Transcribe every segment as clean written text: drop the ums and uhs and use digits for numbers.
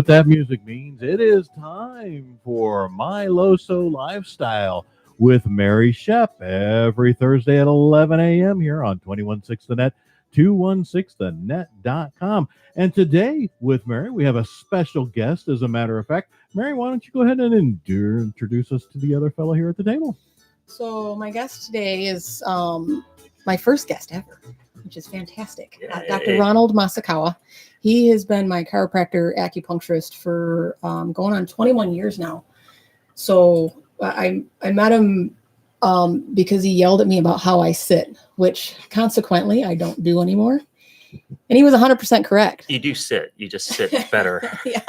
what that music means. It is time for My Loso Lifestyle with Mary Schepp every Thursday at 11 a.m. here on 216 The Net, 216thenet.com. And today with Mary, we have a special guest, as a matter of fact. Mary, why don't you go ahead and introduce us to the other fellow here at the table? So my guest today is my first guest ever, which is fantastic. Dr. Ronald Masukawa. He has been my chiropractor acupuncturist for going on 21 years now. So I met him because he yelled at me about how I sit, which consequently I don't do anymore. And he was 100% correct. You do sit. You just sit better. Yeah,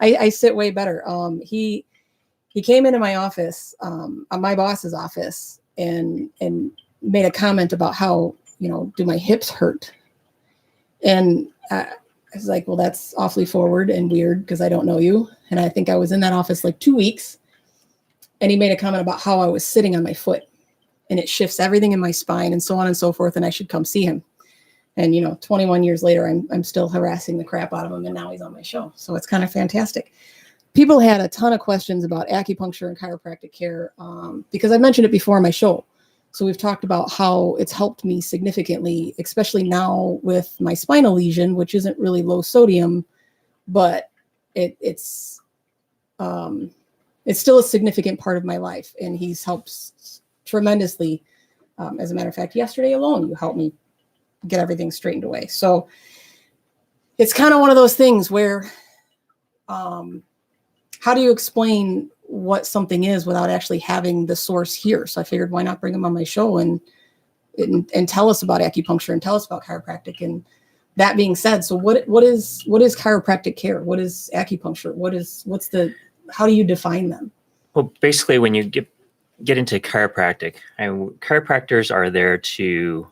I sit way better. He came into my office, my boss's office, and made a comment about how, do my hips hurt? And I was like, well, that's awfully forward and weird because I don't know you. And I think I was in that office like 2 weeks. And he made a comment about how I was sitting on my foot and it shifts everything in my spine and so on and so forth. And I should come see him. And, 21 years later, I'm still harassing the crap out of him. And now he's on my show. So it's kind of fantastic. People had a ton of questions about acupuncture and chiropractic care because I mentioned it before on my show. So we've talked about how it's helped me significantly, especially now with my spinal lesion, which isn't really low sodium, but it's still a significant part of my life. And he's helped tremendously. As a matter of fact, yesterday alone, you helped me get everything straightened away. So it's kind of one of those things where how do you explain what something is without actually having the source here? So I figured, why not bring him on my show and tell us about acupuncture and tell us about chiropractic. And that being said, so what is chiropractic care? What is acupuncture? How do you define them? Well, basically, when you get into chiropractic, chiropractors are there to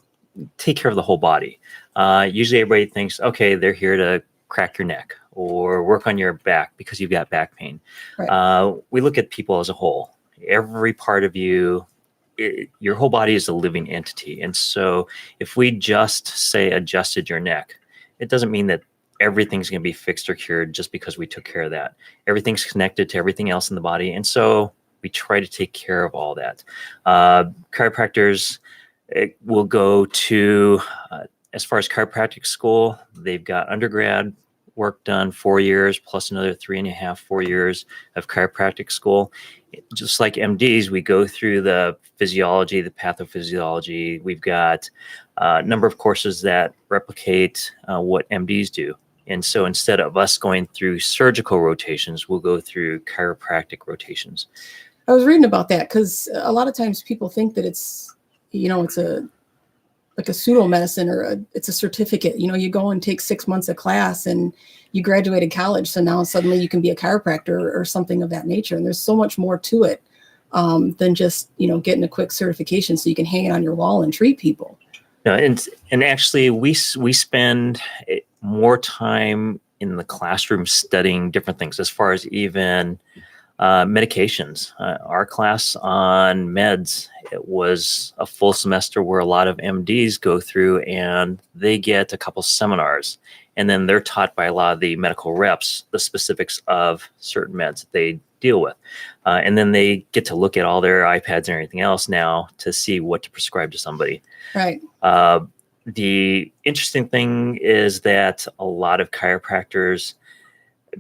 take care of the whole body. Usually everybody thinks, okay, they're here to crack your neck or work on your back because you've got back pain. Right. We look at people as a whole. Every part of you, your whole body is a living entity. And so if we just say adjusted your neck, it doesn't mean that everything's going to be fixed or cured just because we took care of that. Everything's connected to everything else in the body. And so we try to take care of all that. Chiropractors will go to, as far as chiropractic school, they've got undergrad work done 4 years plus another 3.5, 4 years of chiropractic school. Just like MDs, we go through the physiology, the pathophysiology. We've got a number of courses that replicate what MDs do. And so instead of us going through surgical rotations, we'll go through chiropractic rotations. I was reading about that because a lot of times people think that it's a pseudo medicine or it's a certificate. You go and take 6 months of class and you graduated college. So now suddenly you can be a chiropractor or something of that nature. And there's so much more to it than just, getting a quick certification so you can hang it on your wall and treat people. No, and actually we spend more time in the classroom studying different things as far as even medications. Our class on meds, it was a full semester where a lot of MDs go through and they get a couple seminars and then they're taught by a lot of the medical reps the specifics of certain meds that they deal with. And then they get to look at all their iPads and everything else now to see what to prescribe to somebody. Right. The interesting thing is that a lot of chiropractors,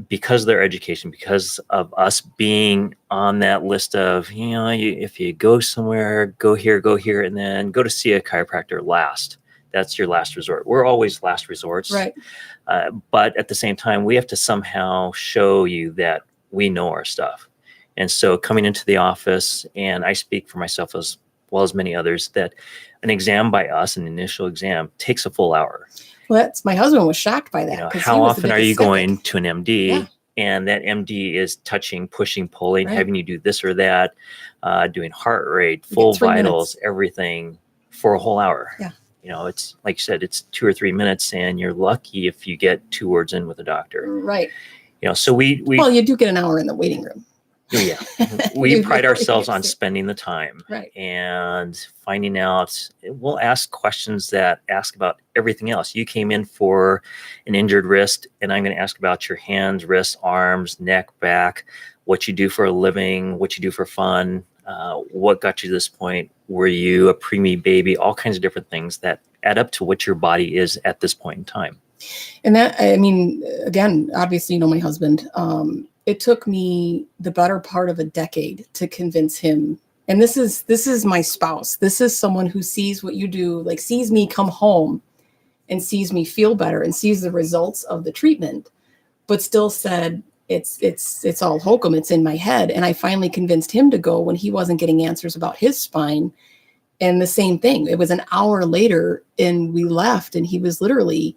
because of their education, because of us being on that list of, if you go somewhere, go here, and then go to see a chiropractor last. That's your last resort. We're always last resorts. Right. But at the same time, we have to somehow show you that we know our stuff. And so coming into the office, and I speak for myself as well as many others, that an exam by us, an initial exam, takes a full hour. Well, my husband was shocked by that. How often are you going to an MD and that MD is touching, pushing, pulling, having you do this or that, doing heart rate, full vitals, everything for a whole hour? Yeah. It's like you said, it's 2 or 3 minutes and you're lucky if you get 2 words in with a doctor. Right. So we well, you do get an hour in the waiting room. Oh, yeah. We pride ourselves on Yes. spending the time Right. and finding out. We'll ask questions that ask about everything else. You came in for an injured wrist, and I'm going to ask about your hands, wrists, arms, neck, back, what you do for a living, what you do for fun, what got you to this point. Were you a preemie baby? All kinds of different things that add up to what your body is at this point in time. And that, I mean, again, obviously, my husband, it took me the better part of a decade to convince him. And this is my spouse. This is someone who sees what you do, like sees me come home and sees me feel better and sees the results of the treatment, but still said, it's all hokum. It's in my head. And I finally convinced him to go when he wasn't getting answers about his spine. And the same thing, it was an hour later and we left and he was literally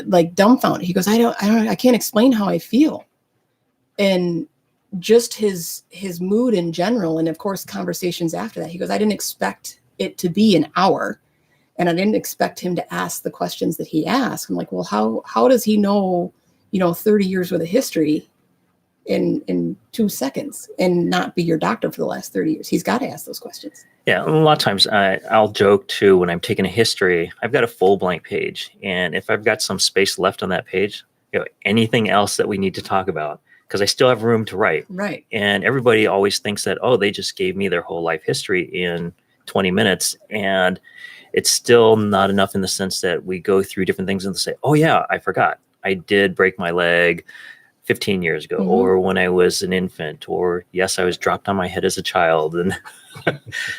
like dumbfounded. He goes, I can't explain how I feel. And just his mood in general. And of course, conversations after that, he goes, I didn't expect it to be an hour. And I didn't expect him to ask the questions that he asked. I'm like, well, how does he know, 30 years worth of history in 2 seconds and not be your doctor for the last 30 years? He's got to ask those questions. Yeah, a lot of times I'll joke too when I'm taking a history. I've got a full blank page, and if I've got some space left on that page, anything else that we need to talk about, because I still have room to write. Right. And everybody always thinks that, they just gave me their whole life history in 20 minutes, and it's still not enough in the sense that we go through different things and say, oh yeah, I forgot. I did break my leg 15 years ago, Mm-hmm. or when I was an infant, or yes, I was dropped on my head as a child. And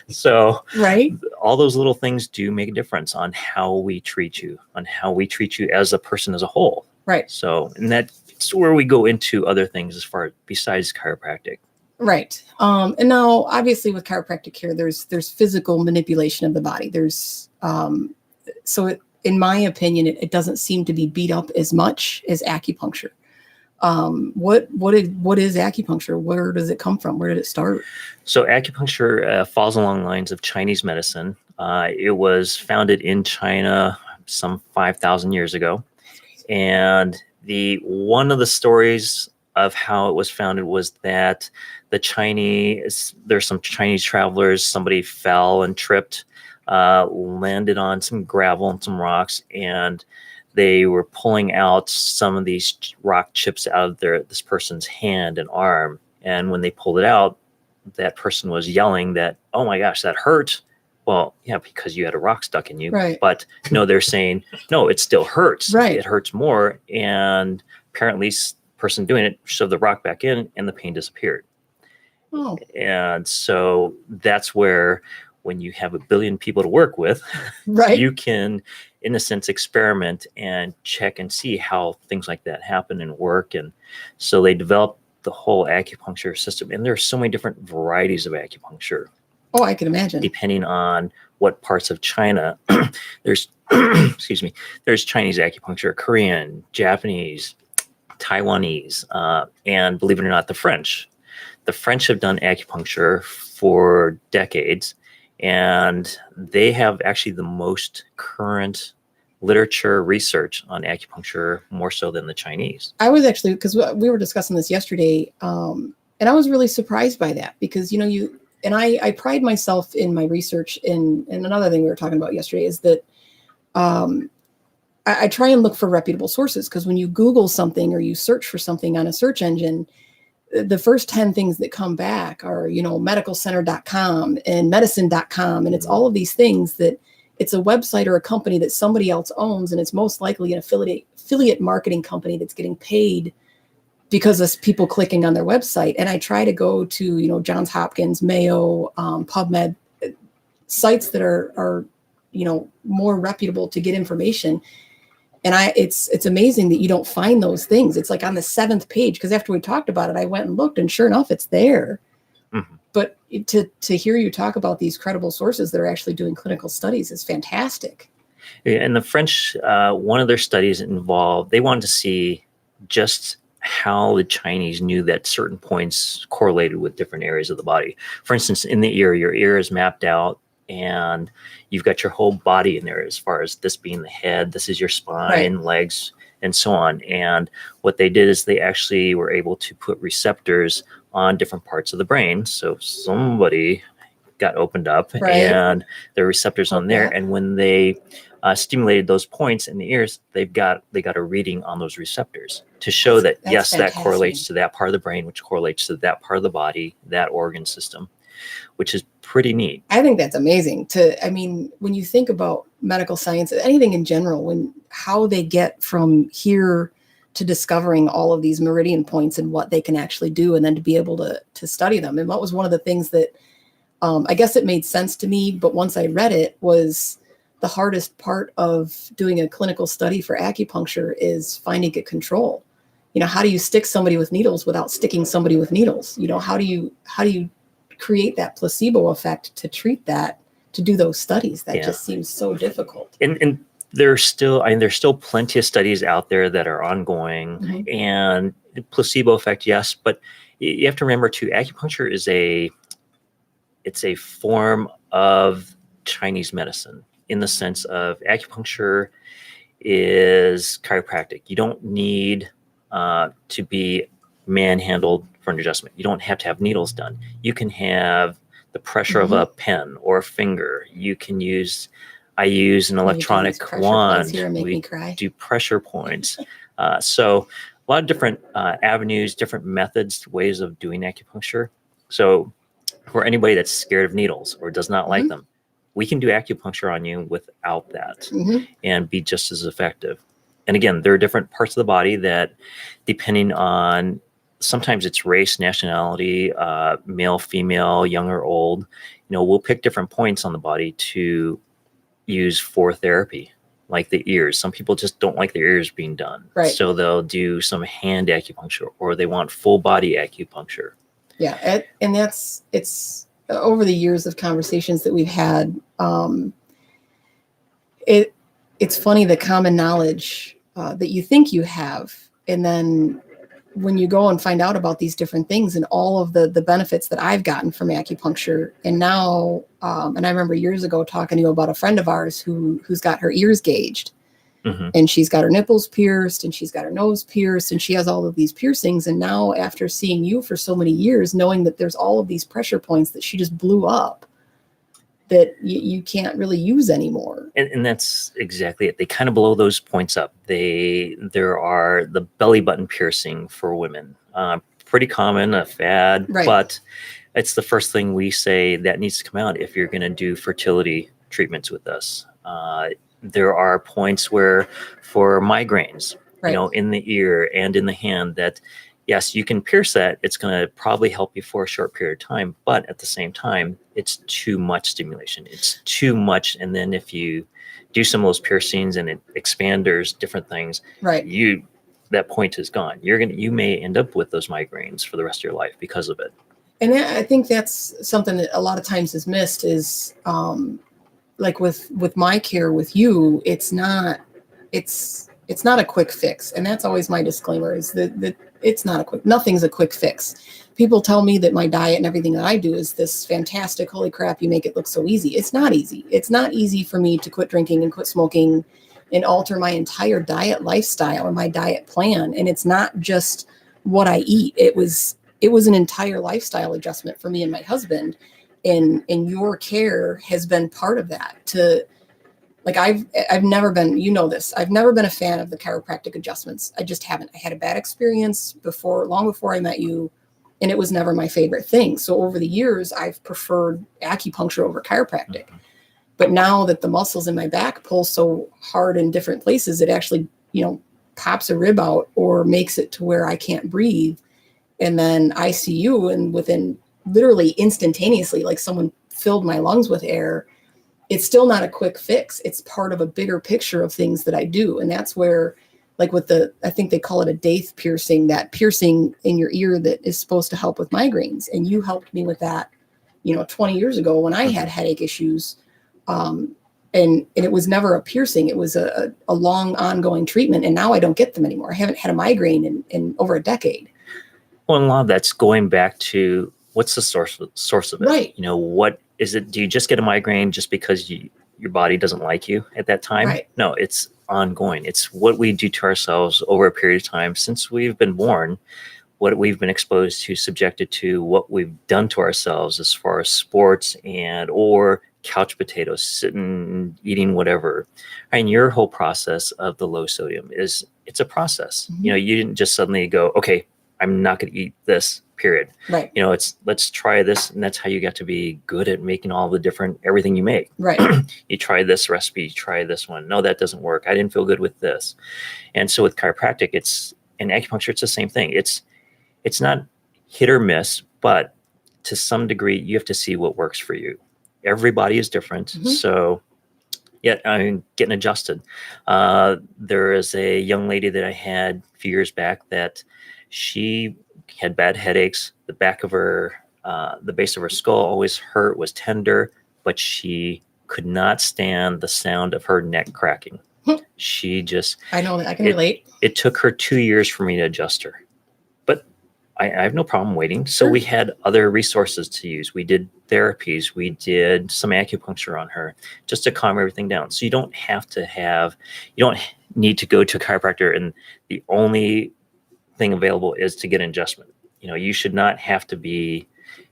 so Right. all those little things do make a difference on how we treat you, as a person as a whole. Right. So, and that's where we go into other things as far besides chiropractic. Right. And now obviously with chiropractic care, there's physical manipulation of the body. There's, in my opinion, it doesn't seem to be beat up as much as acupuncture. What is acupuncture? Where does it come from? Where did it start? So acupuncture falls along the lines of Chinese medicine. It was founded in China some 5,000 years ago. And one of the stories of how it was founded was that there's some Chinese travelers, somebody fell and tripped, landed on some gravel and some rocks, and they were pulling out some of these rock chips out of this person's hand and arm. And when they pulled it out, that person was yelling that, oh my gosh, that hurt. Well, yeah, because you had a rock stuck in you. Right. But no, they're saying, no, it still hurts. Right. It hurts more. And apparently the person doing it shoved the rock back in and the pain disappeared. Oh. And so that's where, when you have 1 billion people to work with, Right. you can, in a sense, experiment and check and see how things like that happen and work. And so they developed the whole acupuncture system. And there are so many different varieties of acupuncture. Oh, I can imagine. Depending on what parts of China. There's there's Chinese acupuncture, Korean, Japanese, Taiwanese, and believe it or not, the French. The French have done acupuncture for decades, and they have actually the most current literature research on acupuncture, more so than the Chinese. I was actually, because we were discussing this yesterday, and I was really surprised by that because, I pride myself in my research. And another thing we were talking about yesterday is that I try and look for reputable sources, because when you Google something or you search for something on a search engine, the first 10 things that come back are, medicalcenter.com and medicine.com. And it's all of these things that it's a website or a company that somebody else owns. And it's most likely an affiliate marketing company that's getting paid because of people clicking on their website. And I try to go to, Johns Hopkins, Mayo, PubMed, sites that are more reputable to get information. And it's amazing that you don't find those things. It's like on the 7th page, because after we talked about it, I went and looked, and sure enough, it's there. Mm-hmm. But to hear you talk about these credible sources that are actually doing clinical studies is fantastic. And the French, one of their studies involved, they wanted to see just how the Chinese knew that certain points correlated with different areas of the body. For instance, in the ear, your ear is mapped out, and you've got your whole body in there, as far as this being the head, this is your spine, right, legs, and so on. And what they did is they actually were able to put receptors on different parts of the brain. So somebody got opened up Right. and there are receptors on there. Yeah. And when they stimulated those points in the ears, they got a reading on those receptors to show that, That's yes, that fantastic. correlates to that part of the brain, which correlates to that part of the body, that organ system, which is pretty neat. I think that's amazing. When you think about medical science, anything in general, how they get from here to discovering all of these meridian points and what they can actually do, and then to be able to study them. And what was one of the things that I guess it made sense to me, but once I read it, was the hardest part of doing a clinical study for acupuncture is finding a control. How do you stick somebody with needles without sticking somebody with needles? How do you create that placebo effect to treat that, to do those studies? That just seems so difficult. And there's still plenty of studies out there that are ongoing. Mm-hmm. And the placebo effect, yes, but you have to remember too, acupuncture is it's a form of Chinese medicine, in the sense of acupuncture is chiropractic. You don't need to be manhandled for an adjustment. You don't have to have needles done. You can have the pressure of a pen or a finger. I use an electronic wand. We do pressure points. So a lot of different avenues, different methods, ways of doing acupuncture. So for anybody that's scared of needles or does not like them, we can do acupuncture on you without that and be just as effective. And again, there are different parts of the body that, depending on, sometimes it's race, nationality, male, female, young or old, we'll pick different points on the body to use for therapy, like the ears. Some people just don't like their ears being done. Right. So they'll do some hand acupuncture, or they want full body acupuncture. Yeah. And it's over the years of conversations that we've had, it's funny, the common knowledge that you think you have, and then when you go and find out about these different things and all of the benefits that I've gotten from acupuncture. And now, and I remember years ago talking to you about a friend of ours who's got her ears gauged, and she's got her nipples pierced, and she's got her nose pierced, and she has all of these piercings. And now, after seeing you for so many years, knowing that there's all of these pressure points that she just blew up, that you can't really use anymore. And that's exactly it. They kind of blow those points up. There are the belly button piercing for women. Pretty common, a fad, right. But it's the first thing we say that needs to come out if you're going to do fertility treatments with us. There are points where, for migraines, right. In the ear and in the hand, that yes, you can pierce that. It's going to probably help you for a short period of time, but at the same time, it's too much stimulation. It's too much. And then if you do some of those piercings and it expanders different things, right. That point is gone. You may end up with those migraines for the rest of your life because of it. And I think that's something that a lot of times is missed is, like with my care with you, it's not a quick fix. And that's always my disclaimer, is that it's not nothing's a quick fix. People tell me that my diet and everything that I do is this fantastic, holy crap, you make it look so easy. It's not easy. It's not easy for me to quit drinking and quit smoking and alter my entire diet lifestyle or my diet plan. And it's not just what I eat. It was an entire lifestyle adjustment for me and my husband. And your care has been part of that. Like I've never been, this, I've never been a fan of the chiropractic adjustments. I just haven't. I had a bad experience long before I met you, and it was never my favorite thing. So over the years, I've preferred acupuncture over chiropractic. But now that the muscles in my back pull so hard in different places, it actually, pops a rib out or makes it to where I can't breathe. And then I see you, and within literally instantaneously, like someone filled my lungs with air. It's still not a quick fix. It's part of a bigger picture of things that I do. And that's where, like with I think they call it a daith piercing, that piercing in your ear that is supposed to help with migraines. And you helped me with that, 20 years ago when I had headache issues. And it was never a piercing. It was a long ongoing treatment. And now I don't get them anymore. I haven't had a migraine in over a decade. Well, and a lot of that's going back to what's the source of it? Right. What is it? Do you just get a migraine just because your body doesn't like you at that time? Right. No, it's ongoing. It's what we do to ourselves over a period of time since we've been born. what we've been exposed to, subjected to, what we've done to ourselves as far as sports or couch potatoes, sitting, eating whatever. And your whole process of the low sodium it's a process. Mhm. You didn't just suddenly go, okay, I'm not going to eat this, period. Right. It's let's try this. And that's how you got to be good at making all the different, everything you make. Right. You try this recipe, you try this one. No, that doesn't work. I didn't feel good with this. And so with chiropractic, and acupuncture, it's the same thing. It's not hit or miss, but to some degree, you have to see what works for you. Everybody is different. Mhm. So, yeah, I'm getting adjusted. There is a young lady that I had a few years back that she had bad headaches. The back of her, the base of her skull always hurt, was tender, but she could not stand the sound of her neck cracking. She just, I know that I can relate. it took her 2 years for me to adjust her. But I have no problem waiting. So Sure. we had other resources to use. We did therapies. We did some acupuncture on her just to calm everything down. So you don't need to go to a chiropractor and the only thing available is to get an adjustment. You should not have to be,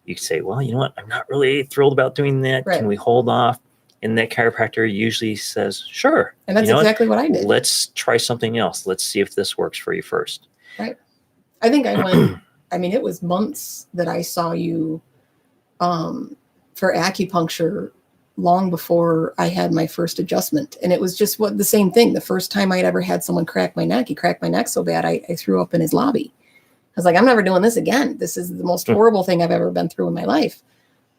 you could say, well, you know what? I'm not really thrilled about doing that. Right. Can we hold off? And that chiropractor usually says, sure. And that's exactly what I did. Let's try something else. Let's see if this works for you first. Right. I think I went, it was months that I saw you for acupuncture long before I had my first adjustment. And it was just the same thing. The first time I'd ever had someone crack my neck, he cracked my neck so bad, I threw up in his lobby. I was like, I'm never doing this again. This is the most horrible thing I've ever been through in my life.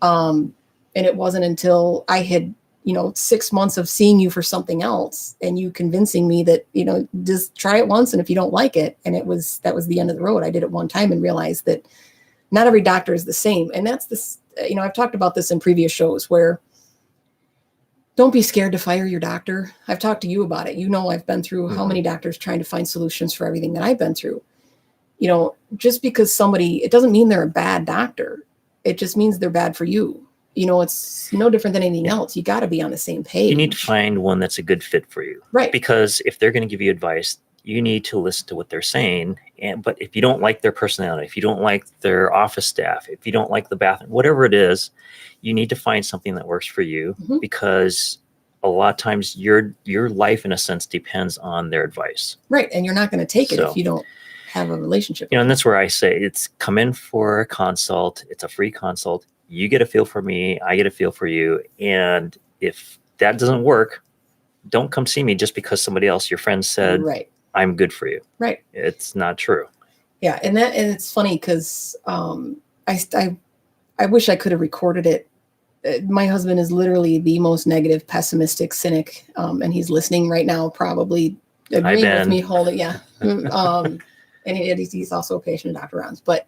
And it wasn't until I had, 6 months of seeing you for something else and you convincing me that, just try it once. And if you don't like it, and that was the end of the road. I did it one time and realized that not every doctor is the same. And that's this, I've talked about this in previous shows where don't be scared to fire your doctor. I've talked to you about it. I've been through how many doctors trying to find solutions for everything that I've been through. Just because it doesn't mean they're a bad doctor. It just means they're bad for you. It's no different than anything else. You got to be on the same page. You need to find one that's a good fit for you. Right. Because if they're going to give you advice, you need to listen to what they're saying. But if you don't like their personality, if you don't like their office staff, if you don't like the bathroom, whatever it is, you need to find something that works for you, because a lot of times your life, in a sense, depends on their advice. Right. And you're not going to take it if you don't have a relationship. And that's where I say it's come in for a consult. It's a free consult. You get a feel for me. I get a feel for you. And if that doesn't work, don't come see me just because somebody else, your friend, said, right, I'm good for you. Right. It's not true. Yeah. And it's funny because I wish I could have recorded it. My husband is literally the most negative, pessimistic cynic. And he's listening right now, probably agreeing with me wholly. Yeah. And he's also a patient of Dr. Ron's. But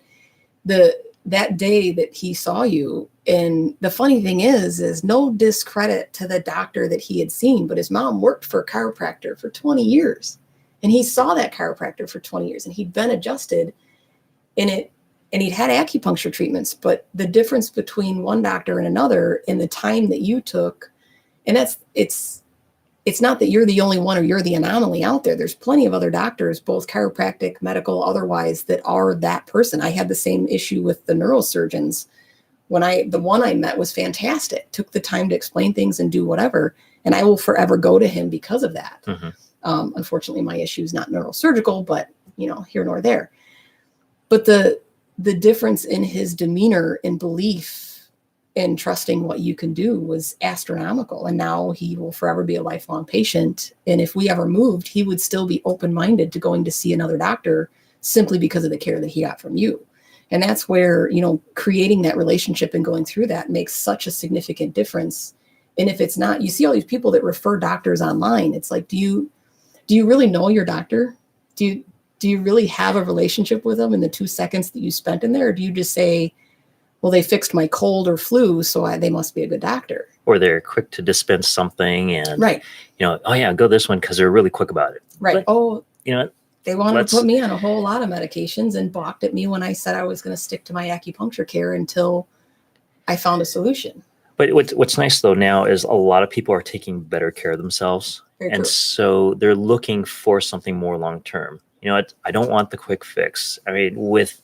that day that he saw you, and the funny thing is no discredit to the doctor that he had seen, but his mom worked for a chiropractor for 20 years. And he saw that chiropractor for 20 years and he'd been adjusted in it. And he'd had acupuncture treatments, but the difference between one doctor and another in the time that you took, and it's not that you're the only one or you're the anomaly out there. There's plenty of other doctors, both chiropractic, medical, otherwise, that are that person. I had the same issue with the neurosurgeons. The one I met was fantastic, took the time to explain things and do whatever. And I will forever go to him because of that. Unfortunately, my issue is not neurosurgical, but here nor there. But the difference in his demeanor and belief and trusting what you can do was astronomical. And now he will forever be a lifelong patient. And if we ever moved, he would still be open-minded to going to see another doctor simply because of the care that he got from you. And that's where, creating that relationship and going through that makes such a significant difference. And if it's not, you see all these people that refer doctors online. It's like, do you really know your doctor? Do you really have a relationship with them in the 2 seconds that you spent in there? Or do you just say, well, they fixed my cold or flu, so they must be a good doctor? Or they're quick to dispense something and, right, oh yeah, go this one because they're really quick about it. Right. But, they wanted to put me on a whole lot of medications and balked at me when I said I was going to stick to my acupuncture care until I found a solution. But what's nice though now is a lot of people are taking better care of themselves. Very and true. So they're looking for something more long-term. You know what? I don't want the quick fix. I mean, with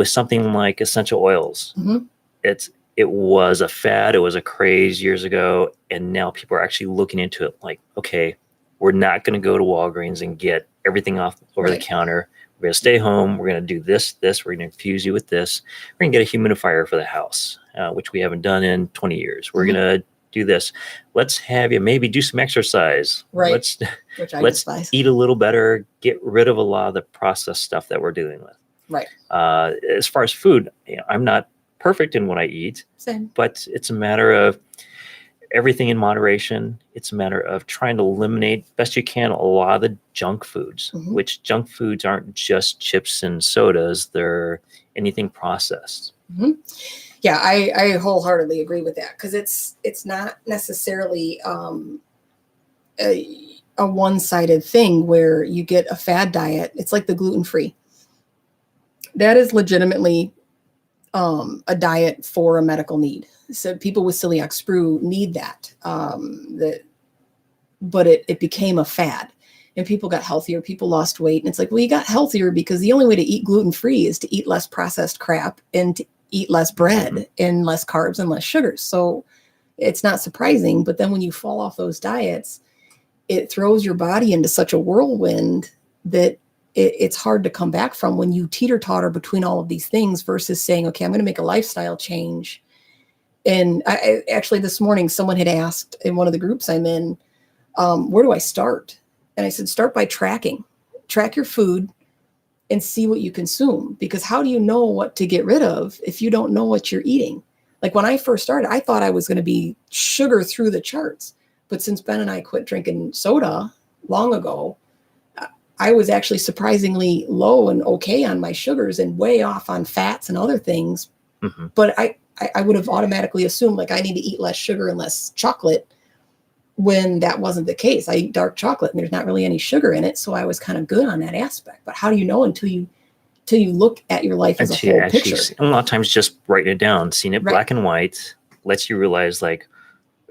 something like essential oils, Mhm. it was a fad, it was a craze years ago, and now people are actually looking into it like, okay, we're not going to go to Walgreens and get everything off over the Right. counter. We're going to stay home. We're going to do this. We're going to infuse you with this. We're going to get a humidifier for the house, which we haven't done in 20 years. We're Mhm. going to do this. Let's have you maybe do some exercise. Right. Let's Which I let's despise. eat a little better. Get rid of a lot of the processed stuff that we're dealing with. Right. As far as food, I'm not perfect in what I eat, Same. but it's a matter of everything in moderation. It's a matter of trying to eliminate best you can a lot of the junk foods, Mhm. which junk foods aren't just chips and sodas. They're anything processed. Mhm. Yeah, I wholeheartedly agree with that, because it's not necessarily a one-sided thing where you get a fad diet. It's like the gluten-free. That is legitimately a diet for a medical need. So people with celiac sprue need that. But it became a fad, and people got healthier. People lost weight, and it's like, well, you got healthier because the only way to eat gluten-free is to eat less processed crap and to eat less bread and less carbs and less sugars. So it's not surprising. But then when you fall off those diets, it throws your body into such a whirlwind that it's hard to come back from when you teeter-totter between all of these things versus saying, okay, I'm going to make a lifestyle change. And I actually, this morning, someone had asked in one of the groups I'm in, where do I start? And I said, start by track your food and see what you consume. Because how do you know what to get rid of if you don't know what you're eating? Like when I first started, I thought I was going to be sugar through the charts. But since Ben and I quit drinking soda long ago, I was actually surprisingly low and okay on my sugars and way off on fats and other things. Mm-hmm. But I would have automatically assumed like I need to eat less sugar and less chocolate, when that wasn't the case. I eat dark chocolate and there's not really any sugar in it. So I was kind of good on that aspect. But how do you know until you look at your life as a whole picture? A lot of times just writing it down, seeing it black and white, lets you realize like,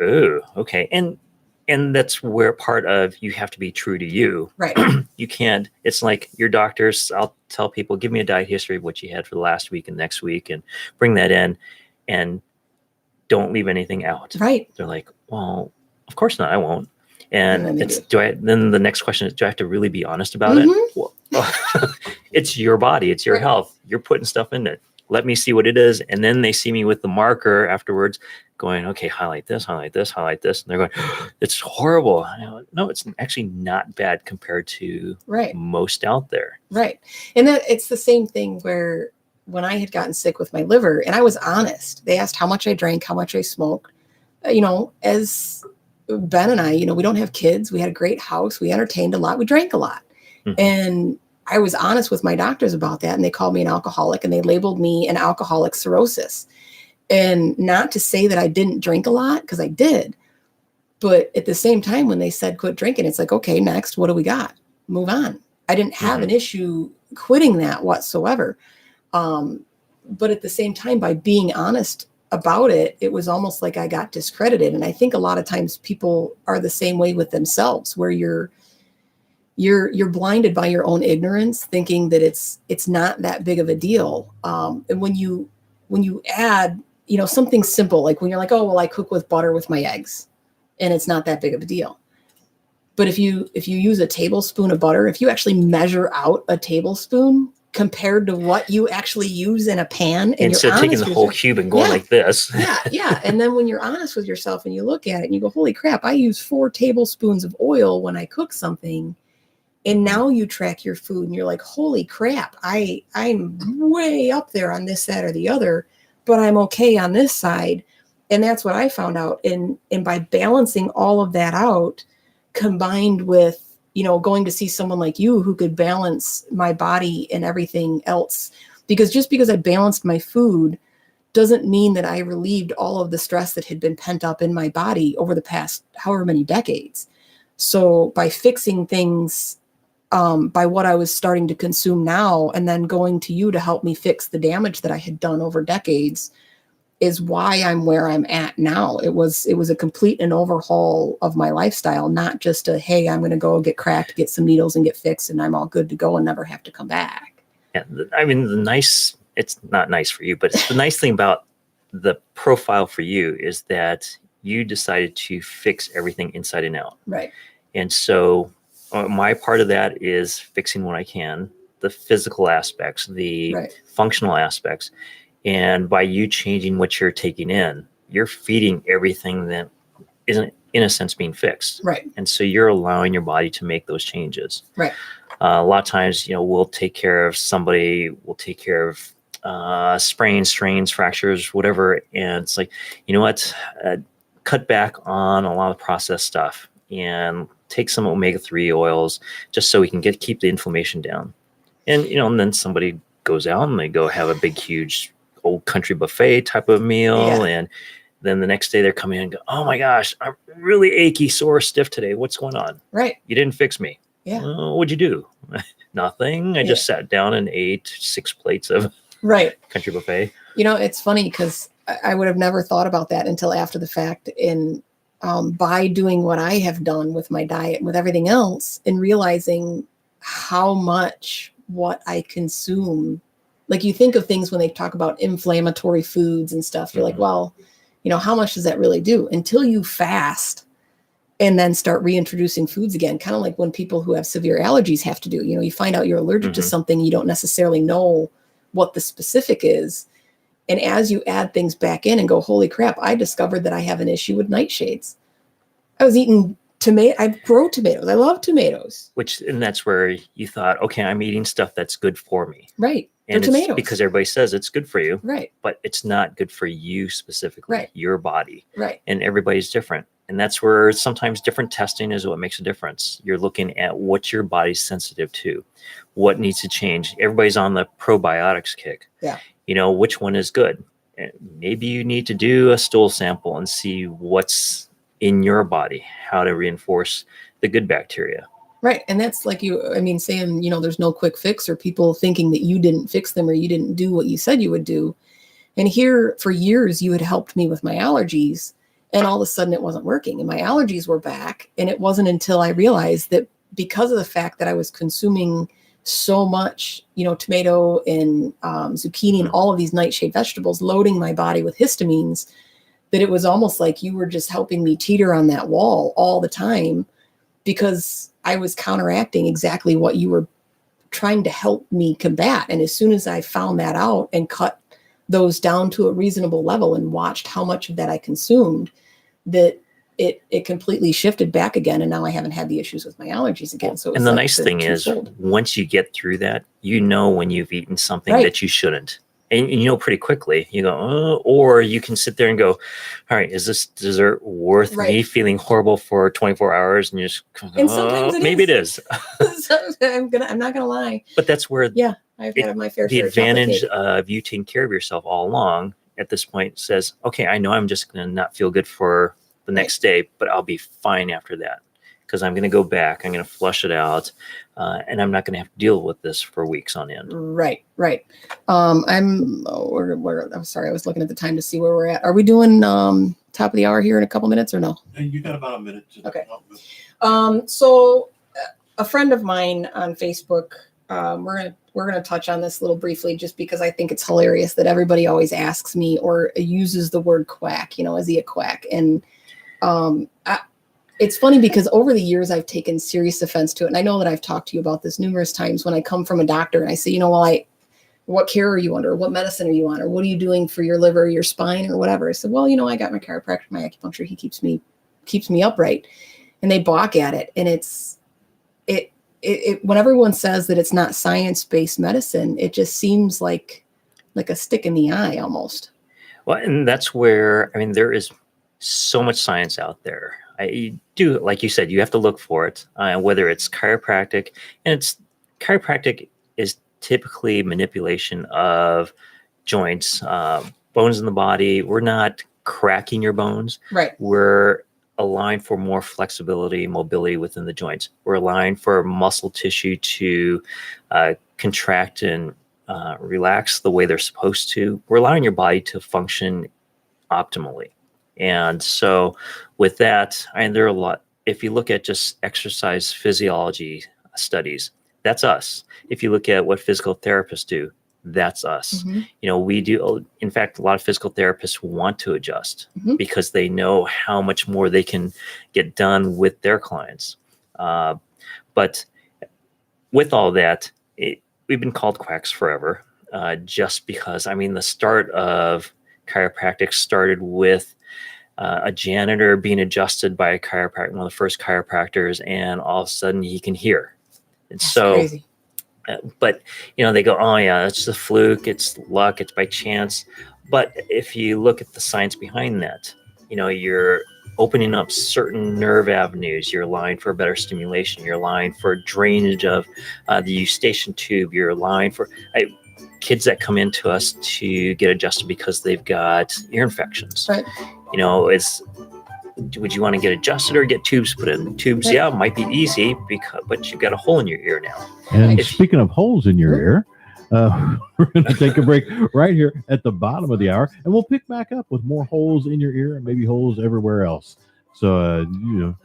oh, okay. And that's where part of you have to be true to you. Right. You can't, it's like your doctors, I'll tell people, give me a diet history of what you had for the last week and next week and bring that in and don't leave anything out. Right. They're like, well, of course not, I won't. And then then the next question is, do I have to really be honest about it? Well, it's your body, it's your health. You're putting stuff in it. Let me see what it is. And then they see me with the marker afterwards going, okay, highlight this, highlight this, highlight this. And they're going, it's horrible. No, it's actually not bad compared to most out there. Right. And that it's the same thing where when I had gotten sick with my liver and I was honest, they asked how much I drank, how much I smoked, as Ben and I, we don't have kids. We had a great house. We entertained a lot. We drank a lot. Mm-hmm. And I was honest with my doctors about that. And they called me an alcoholic and they labeled me an alcoholic cirrhosis. And not to say that I didn't drink a lot, because I did. But at the same time, when they said quit drinking, it's like, okay, next, what do we got? Move on. I didn't have an issue quitting that whatsoever. But at the same time, by being honest about it, it was almost like I got discredited. And I think a lot of times people are the same way with themselves, where you're blinded by your own ignorance, thinking that it's not that big of a deal. And when you add, something simple, like when you're like, oh, well, I cook with butter with my eggs and it's not that big of a deal. But if you use a tablespoon of butter, if you actually measure out a tablespoon compared to what you actually use in a pan, and instead of taking the whole cube and going like this. Yeah. And then when you're honest with yourself and you look at it and you go, holy crap, I use 4 tablespoons of oil when I cook something. And now you track your food and you're like, holy crap, I'm way up there on this, that, or the other, but I'm okay on this side. And that's what I found out. And by balancing all of that out, combined with, going to see someone like you who could balance my body and everything else, because just because I balanced my food doesn't mean that I relieved all of the stress that had been pent up in my body over the past however many decades. So by fixing things, by what I was starting to consume now, and then going to you to help me fix the damage that I had done over decades, is why I'm where I'm at now. It was a complete and overhaul of my lifestyle, not just a, hey, I'm going to go get cracked, get some needles and get fixed and I'm all good to go and never have to come back. Yeah, I mean, it's not nice for you, but the nice thing about the profile for you is that you decided to fix everything inside and out. Right. And so my part of that is fixing what I can, the physical aspects, the functional aspects. And by you changing what you're taking in, you're feeding everything that isn't, in a sense, being fixed. Right. And so you're allowing your body to make those changes. Right. A lot of times, we'll take care of somebody, we'll take care of sprains, strains, fractures, whatever. And it's like, you know what? Cut back on a lot of processed stuff and take some omega-3 oils just so we can keep the inflammation down. And, and then somebody goes out and they go have a big, huge old country buffet type of meal. And then the next day they're coming in and go, oh my gosh, I'm really achy, sore, stiff today. What's going on? Right. You didn't fix me. Yeah. What'd you do? Nothing. I just sat down and ate 6 plates of country buffet. It's funny because I would have never thought about that until after the fact. And by doing what I have done with my diet and with everything else and realizing how much what I consume, like you think of things when they talk about inflammatory foods and stuff, you're like, well, how much does that really do until you fast and then start reintroducing foods again? Kind of like when people who have severe allergies have to do, you find out you're allergic to something, you don't necessarily know what the specific is. And as you add things back in and go, holy crap, I discovered that I have an issue with nightshades. I was eating I grow tomatoes. I love tomatoes. And that's where you thought, okay, I'm eating stuff that's good for me. Right. And They're tomatoes. Because everybody says it's good for you. Right. But it's not good for you specifically, your body. Right. And everybody's different. And that's where sometimes different testing is what makes a difference. You're looking at what your body's sensitive to, what needs to change. Everybody's on the probiotics kick. Yeah. Which one is good. And maybe you need to do a stool sample and see what's in your body, how to reinforce the good bacteria. Right. And that's like saying, there's no quick fix, or people thinking that you didn't fix them or you didn't do what you said you would do. And here for years, you had helped me with my allergies, and all of a sudden it wasn't working and my allergies were back. And it wasn't until I realized that because of the fact that I was consuming so much, tomato and zucchini and all of these nightshade vegetables, loading my body with histamines, that it was almost like you were just helping me teeter on that wall all the time, because I was counteracting exactly what you were trying to help me combat. And as soon as I found that out and cut those down to a reasonable level and watched how much of that I consumed, that it completely shifted back again. And now I haven't had the issues with my allergies again. So and the nice thing is, once you get through that, when you've eaten something that you shouldn't. And pretty quickly, you go, or you can sit there and go, all right, is this dessert worth me feeling horrible for 24 hours? And you just go, and sometimes it is. I'm not gonna lie. But that's where I've had my fair the share advantage of you taking care of yourself all along at this point says, okay, I know I'm just going to not feel good for the next day, but I'll be fine after that. Because I'm going to go back, I'm going to flush it out, and I'm not going to have to deal with this for weeks on end. Right. I'm sorry, I was looking at the time to see where we're at. Are we doing top of the hour here in a couple minutes or no? You got about a minute. Okay. So a friend of mine on Facebook, we're gonna touch on this a little briefly, just because I think it's hilarious that everybody always asks me or uses the word quack. Is he a quack? And it's funny because over the years I've taken serious offense to it. And I know that I've talked to you about this numerous times when I come from a doctor and I say, what care are you under? What medicine are you on? Or what are you doing for your liver, or your spine, or whatever? I said, well, I got my chiropractor, my acupuncture. He keeps me upright. And they balk at it. And it when everyone says that it's not science-based medicine, it just seems like a stick in the eye almost. Well, and that's where, there is so much science out there. You do, like you said, you have to look for it, whether it's chiropractic, and chiropractic is typically manipulation of joints, bones in the body. We're not cracking your bones. Right. We're allowing for more flexibility, mobility within the joints. We're allowing for muscle tissue to contract and relax the way they're supposed to. We're allowing your body to function optimally. And so with that, and there are a lot, if you look at just exercise physiology studies, that's us. If you look at what physical therapists do, that's us. We do, in fact, a lot of physical therapists want to adjust because they know how much more they can get done with their clients. But with all that, we've been called quacks forever, just because, the start of chiropractic started with a janitor being adjusted by a chiropractor, one of the first chiropractors, and all of a sudden he can hear. And That's so crazy. But they go, oh yeah, it's a fluke, it's luck, it's by chance. But if you look at the science behind that, you're opening up certain nerve avenues, you're allowing for better stimulation, you're allowing for drainage of the eustachian tube, you're allowing for kids that come into us to get adjusted because they've got ear infections. Right. It's, would you want to get adjusted or get tubes put in? Tubes, Right. yeah, might be easy, but you've got a hole in your ear now. And speaking of holes in your ear, we're going to take a break right here at the bottom of the hour, and we'll pick back up with more holes in your ear and maybe holes everywhere else. So,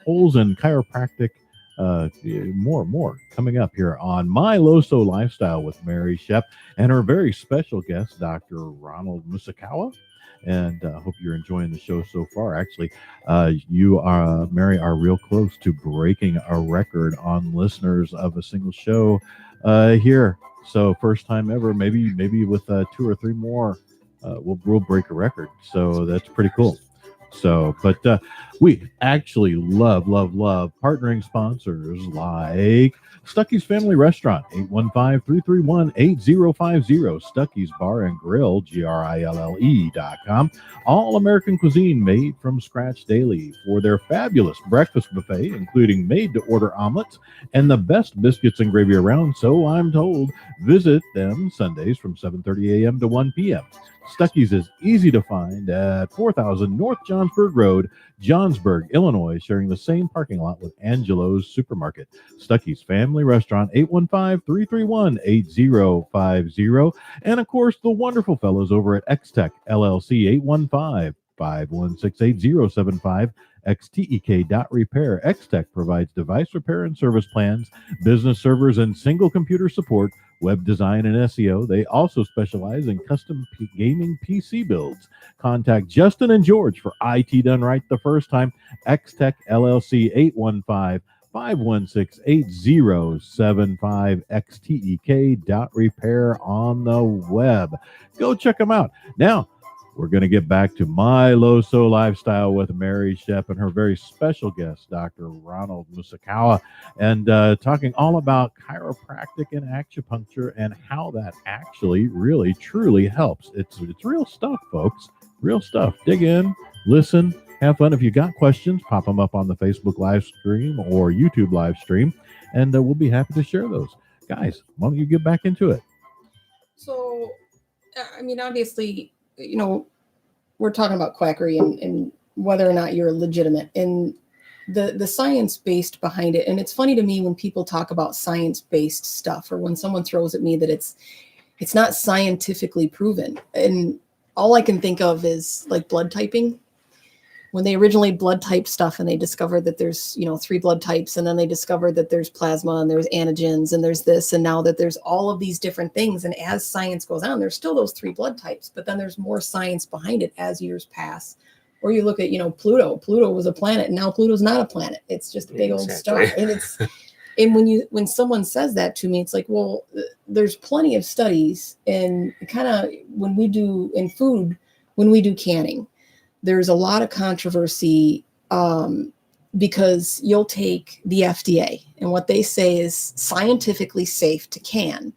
holes in chiropractic, more coming up here on My Loso Lifestyle with Mary Schepp and her very special guest, Dr. Ronald Masukawa. And hope you're enjoying the show so far. Actually, you are, Mary, are real close to breaking a record on listeners of a single show here. So first time ever. Maybe with 2 or 3 more, we'll break a record. So that's pretty cool. So, but we actually love partnering sponsors like Stuckey's Family Restaurant, 815-331-8050, Stuckey's Bar and Grill, GRILLE.com. All American cuisine made from scratch daily for their fabulous breakfast buffet, including made-to-order omelets and the best biscuits and gravy around, so I'm told. Visit them Sundays from 7:30 a.m. to 1 p.m. Stuckey's is easy to find at 4000 North Johnsburg Road, Johnsburg, Illinois, sharing the same parking lot with Angelo's Supermarket. Stuckey's Family Restaurant, 815-331-8050. And, of course, the wonderful fellows over at X-Tech LLC, 815-516-8075. XTEK.repair. X-Tech provides device repair and service plans, business servers, and single computer support, web design and SEO. They also specialize in custom gaming PC builds. Contact Justin and George for IT done right the first time. X-Tech LLC, 815-516-8075. XTEK.repair on the web. Go check them out. Now, we're going to get back to My Loso Lifestyle with Mary Schepp and her very special guest, Dr. Ronald Masukawa, and talking all about chiropractic and acupuncture and how that actually really, truly helps. It's real stuff, folks. Real stuff. Dig in, listen, have fun. If you got questions, pop them up on the Facebook live stream or YouTube live stream, and we'll be happy to share those. Guys, why don't you get back into it? So, obviously, we're talking about quackery and whether or not you're legitimate and the science based behind it. And it's funny to me when people talk about science based stuff, or when someone throws at me that it's not scientifically proven. And all I can think of is like blood typing. When they originally blood typed stuff and they discovered that there's, 3 blood types, and then they discovered that there's plasma and there's antigens and there's this, and now that there's all of these different things. And as science goes on, there's still those 3 blood types, but then there's more science behind it as years pass. Or you look at, Pluto. Pluto was a planet, and now Pluto's not a planet. It's just a big old star. And and when someone says that to me, it's like, well, there's plenty of studies, and kind of when we do in food, when we do canning, there's a lot of controversy because you'll take the FDA and what they say is scientifically safe to can.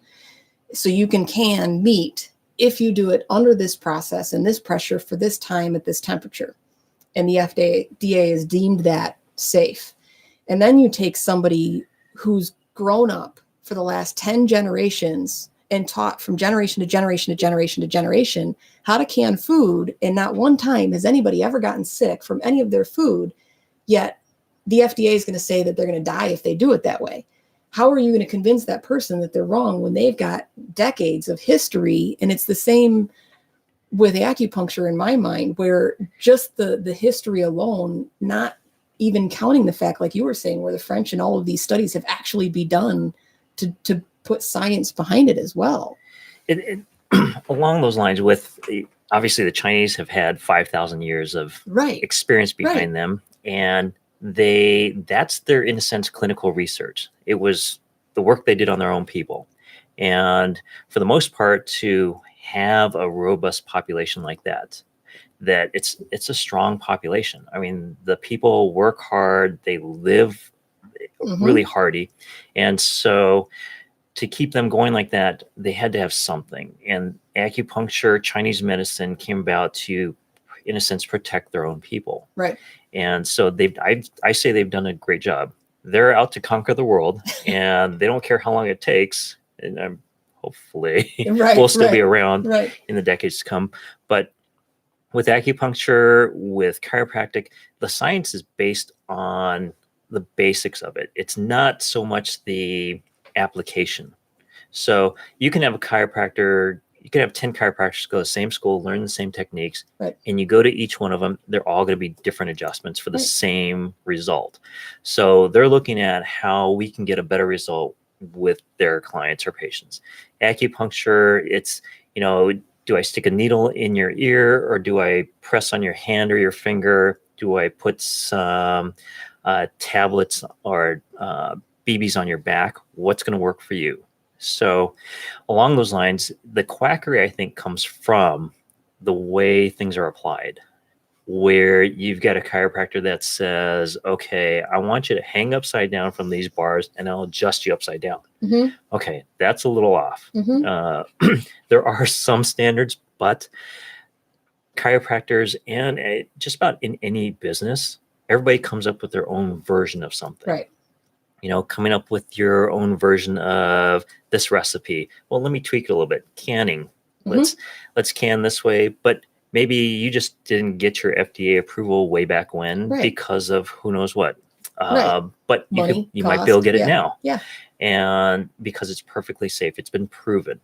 So you can can meat if you do it under this process and this pressure for this time at this temperature. And the FDA has deemed that safe. And then you take somebody who's grown up for the last 10 generations and taught from generation to generation to generation to generation how to can food, and not one time has anybody ever gotten sick from any of their food, yet the FDA is going to say that they're going to die if they do it that way. How are you going to convince that person that they're wrong when they've got decades of history? And it's the same with acupuncture in my mind, where just the history alone, not even counting the fact, like you were saying, where the French and all of these studies have actually been done to put science behind it as well. Along those lines, with obviously the Chinese have had 5,000 years of experience behind them, and that's their, in a sense, clinical research. It was the work they did on their own people, and for the most part, to have a robust population like that it's a strong population. I mean, the people work hard, they live really hardy, and so to keep them going like that, they had to have something. And acupuncture, Chinese medicine came about to, in a sense, protect their own people. Right. And so I say they've done a great job. They're out to conquer the world, and they don't care how long it takes. And hopefully we'll still be around in the decades to come. But with acupuncture, with chiropractic, the science is based on the basics of it. It's not so much the application. So you can have a chiropractor, you can have 10 chiropractors go to the same school, learn the same techniques, and you go to each one of them, they're all going to be different adjustments for the same result. So they're looking at how we can get a better result with their clients or patients. Acupuncture, it's, do I stick a needle in your ear, or do I press on your hand or your finger? Do I put some tablets or BBs on your back? What's going to work for you? So along those lines, the quackery, I think, comes from the way things are applied, where you've got a chiropractor that says, okay, I want you to hang upside down from these bars and I'll adjust you upside down. Okay, that's a little off. There are some standards, but chiropractors and just about in any business, everybody comes up with their own version of something. Coming up with your own version of this recipe. Well, let me tweak it a little bit. Canning. Let's can this way, but maybe you just didn't get your FDA approval way back when because of who knows what. But you might be able to get it now. And because it's perfectly safe, it's been proven.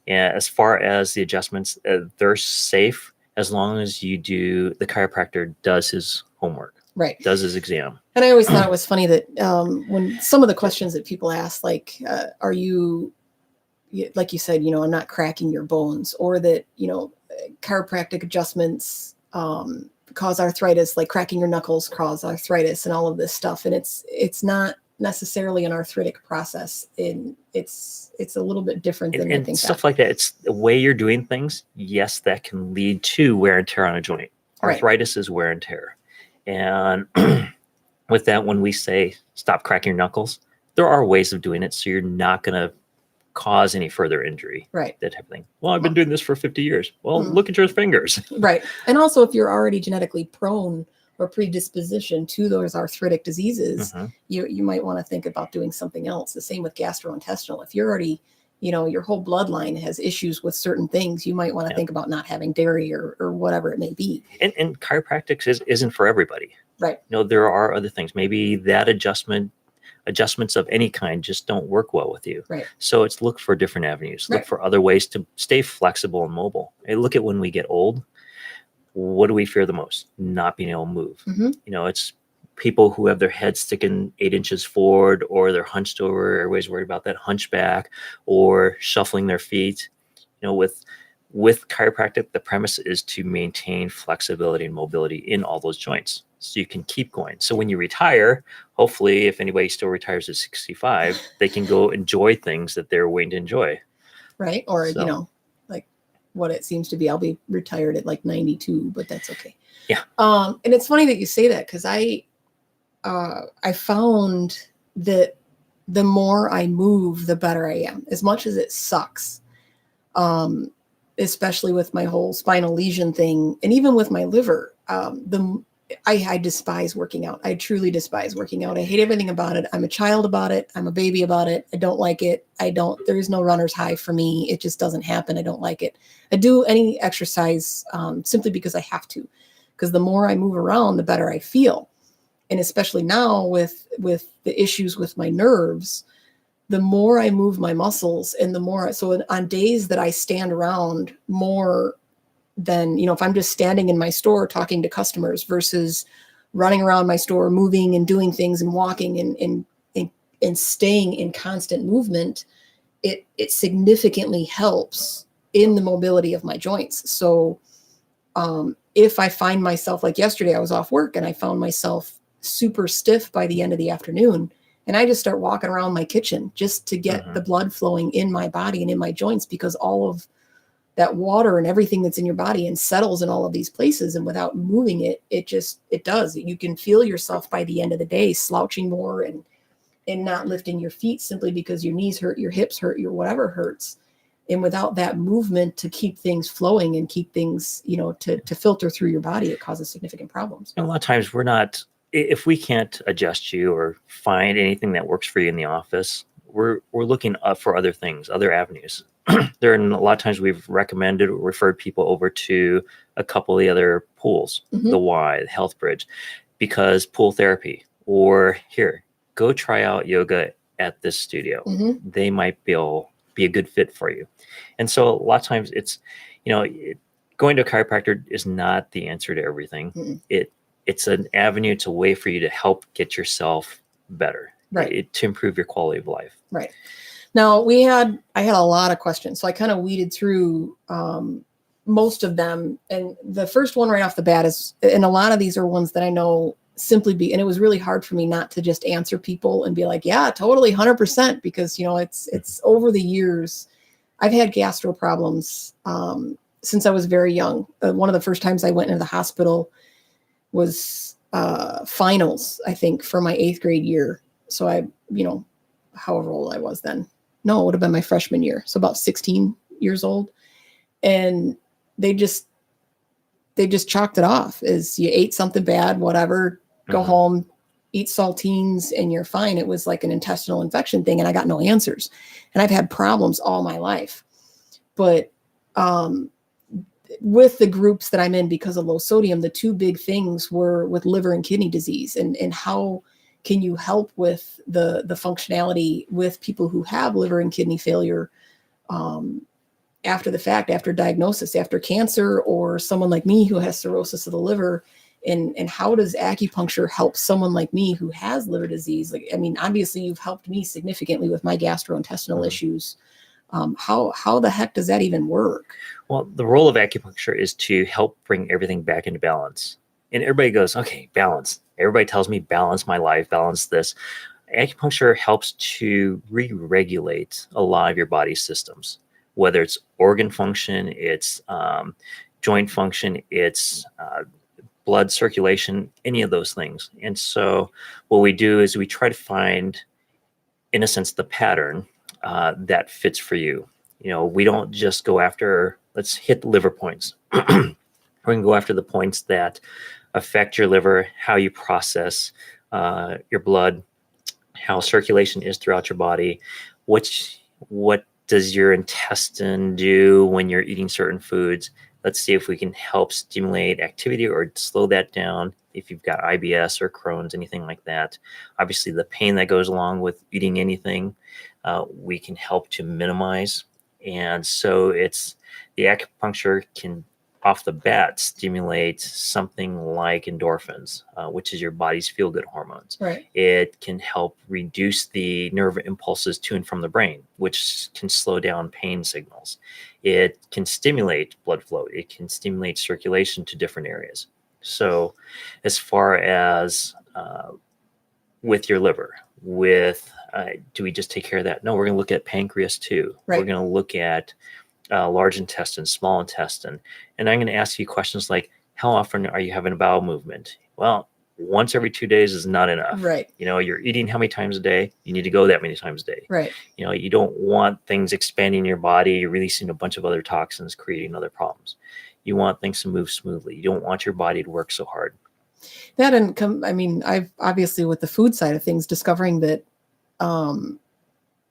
And as far as the adjustments, they're safe as long as the chiropractor does his homework. Does his exam. And I always thought it was funny that when some of the questions that people ask, like, are you, like you said, I'm not cracking your bones, or that, chiropractic adjustments cause arthritis, like cracking your knuckles cause arthritis and all of this stuff. And it's not necessarily an arthritic process. It's a little bit different than I think stuff like that. It's the way you're doing things. Yes, that can lead to wear and tear on a joint. Arthritis is wear and tear. And with that, when we say stop cracking your knuckles, there are ways of doing it so you're not going to cause any further injury. That type of thing. Well, I've been doing this for 50 years. Well, look at your fingers. And also, if you're already genetically prone or predisposition to those arthritic diseases, you might want to think about doing something else. The same with gastrointestinal. If you're already, your whole bloodline has issues with certain things, you might want to think about not having dairy or whatever it may be. And chiropractic isn't for everybody. There are other things. Maybe that adjustments of any kind just don't work well with you. So it's look for different avenues. Look for other ways to stay flexible and mobile. And look at when we get old. What do we fear the most? Not being able to move. It's people who have their head sticking 8 inches forward, or they're hunched over. Everybody's worried about that hunchback, or shuffling their feet. With chiropractic, the premise is to maintain flexibility and mobility in all those joints, so you can keep going. So when you retire, hopefully, if anybody still retires at 65, they can go enjoy things that they're waiting to enjoy. Or, like what it seems to be. I'll be retired at like 92, but that's okay. And it's funny that you say that, because I found that the more I move, the better I am, as much as it sucks. Especially with my whole spinal lesion thing, and even with my liver, I despise working out. I truly despise working out. I hate everything about it. I'm a child about it. I'm a baby about it. I don't like it. There is no runner's high for me. It just doesn't happen. I don't like it. I do any exercise simply because I have to, because the more I move around, the better I feel. And especially now with the issues with my nerves, the more I move my muscles, and the more, so on days that I stand around more then, if I'm just standing in my store talking to customers versus running around my store, moving and doing things and walking and staying in constant movement, it significantly helps in the mobility of my joints. So if I find myself, like yesterday, I was off work and I found myself super stiff by the end of the afternoon, and I just start walking around my kitchen just to get the blood flowing in my body and in my joints, because all of that water and everything that's in your body and settles in all of these places. And without moving it, it does. You can feel yourself by the end of the day slouching more and not lifting your feet simply because your knees hurt, your hips hurt, your whatever hurts. And without that movement to keep things flowing and keep things, to filter through your body, it causes significant problems. And a lot of times if we can't adjust you or find anything that works for you in the office, we're looking up for other things, other avenues. There are a lot of times we've recommended or referred people over to a couple of the other pools, the Y, the Health Bridge, because pool therapy, or here, go try out yoga at this studio. They might be a good fit for you. And so a lot of times it's, going to a chiropractor is not the answer to everything. It's an avenue, it's a way for you to help get yourself better, right? To improve your quality of life. Right. Now I had a lot of questions, so I kind of weeded through most of them. And the first one right off the bat is, and a lot of these are ones that I know and it was really hard for me not to just answer people and be like, yeah, totally 100%, because, it's over the years, I've had gastro problems since I was very young. One of the first times I went into the hospital was finals, I think, for my 8th grade year. So I, however old I was then. No, it would have been my freshman year. So about 16 years old. And they just chalked it off as you ate something bad, whatever, go home, eat saltines, and you're fine. It was like an intestinal infection thing, and I got no answers. And I've had problems all my life. But with the groups that I'm in, because of low sodium, the two big things were with liver and kidney disease, and how can you help with the functionality with people who have liver and kidney failure after the fact, after diagnosis, after cancer, or someone like me who has cirrhosis of the liver, and how does acupuncture help someone like me who has liver disease? Like, I mean, obviously you've helped me significantly with my gastrointestinal issues. How the heck does that even work? Well, the role of acupuncture is to help bring everything back into balance. And everybody goes, okay, balance. Everybody tells me balance my life, balance this. Acupuncture helps to re-regulate a lot of your body's systems, whether it's organ function, it's joint function, it's blood circulation, any of those things. And so what we do is we try to find, in a sense, the pattern that fits for you. We don't just go after, let's hit the liver points. We're going to go after the points that affect your liver, how you process your blood, how circulation is throughout your body, what does your intestine do when you're eating certain foods. Let's see if we can help stimulate activity or slow that down if you've got IBS or Crohn's, anything like that. Obviously, the pain that goes along with eating anything, we can help to minimize. And so the acupuncture can, off the bat, stimulate something like endorphins, which is your body's feel-good hormones. Right. It can help reduce the nerve impulses to and from the brain, which can slow down pain signals. It can stimulate blood flow. It can stimulate circulation to different areas. So as far as with your liver, do we just take care of that? No, we're going to look at pancreas too. Right. We're going to look at large intestine, small intestine. And I'm going to ask you questions like, how often are you having a bowel movement? Well, once every 2 days is not enough. Right. You're eating how many times a day? You need to go that many times a day. Right. You don't want things expanding your body, releasing a bunch of other toxins, creating other problems. You want things to move smoothly. You don't want your body to work so hard. That I've obviously, with the food side of things, discovering that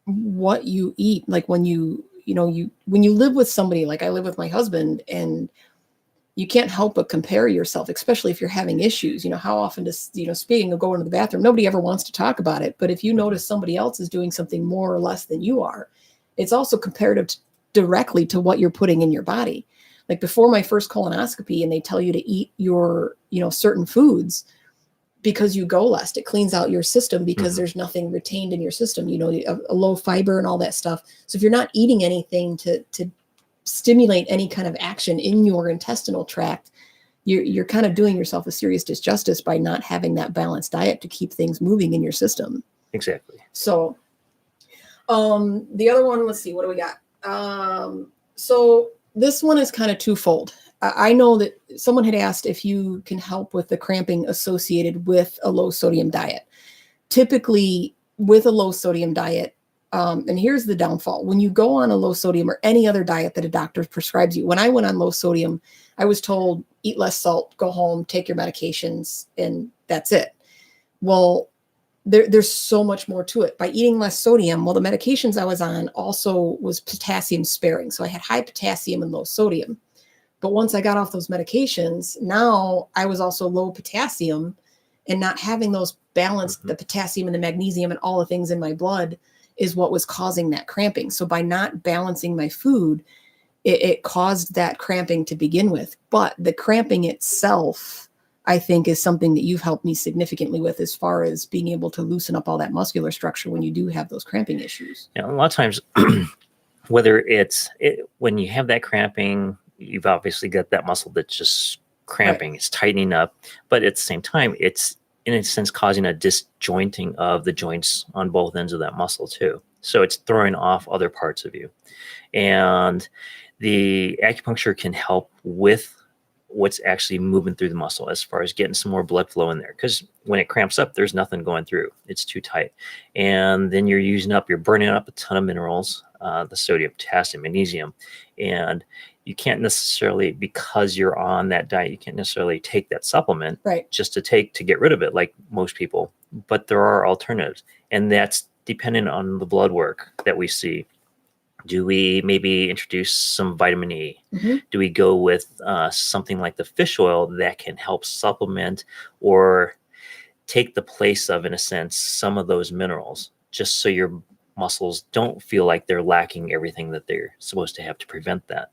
what you eat, like when you live with somebody, like I live with my husband, and you can't help but compare yourself, especially if you're having issues. How often does, speaking of going to the bathroom, nobody ever wants to talk about it. But if you notice somebody else is doing something more or less than you are, it's also comparative directly to what you're putting in your body. like before my first colonoscopy, and they tell you to eat your, certain foods because you go less. It cleans out your system because there's nothing retained in your system, a low fiber and all that stuff. So if you're not eating anything to stimulate any kind of action in your intestinal tract, you're kind of doing yourself a serious disjustice by not having that balanced diet to keep things moving in your system. Exactly. So the other one, let's see, what do we got? So this one is kind of twofold. I know that someone had asked if you can help with the cramping associated with a low sodium diet. Typically with a low sodium diet, and here's the downfall. When you go on a low sodium or any other diet that a doctor prescribes you, when I went on low sodium, I was told, eat less salt, go home, take your medications, and that's it. Well, there's so much more to it. By eating less sodium, the medications I was on also was potassium sparing. So I had high potassium and low sodium. But once I got off those medications, now I was also low potassium, and not having those balanced, the potassium and the magnesium and all the things in my blood is what was causing that cramping. So by not balancing my food, it caused that cramping to begin with. But the cramping itself, I think, is something that you've helped me significantly with, as far as being able to loosen up all that muscular structure when you do have those cramping issues. A lot of times, whether when you have that cramping, you've obviously got that muscle that's just cramping, it's tightening up, but at the same time, it's in a sense causing a disjointing of the joints on both ends of that muscle too. So it's throwing off other parts of you. And the acupuncture can help with what's actually moving through the muscle, as far as getting some more blood flow in there. Because when it cramps up, there's nothing going through. It's too tight. And then you're burning up a ton of minerals, the sodium, potassium, magnesium. And you can't necessarily, because you're on that diet, you can't necessarily take that supplement just to get rid of it, like most people. But there are alternatives. And that's dependent on the blood work that we see. Do we maybe introduce some vitamin E? Do we go with something like the fish oil that can help supplement or take the place of, in a sense, some of those minerals, just so your muscles don't feel like they're lacking everything that they're supposed to have to prevent that?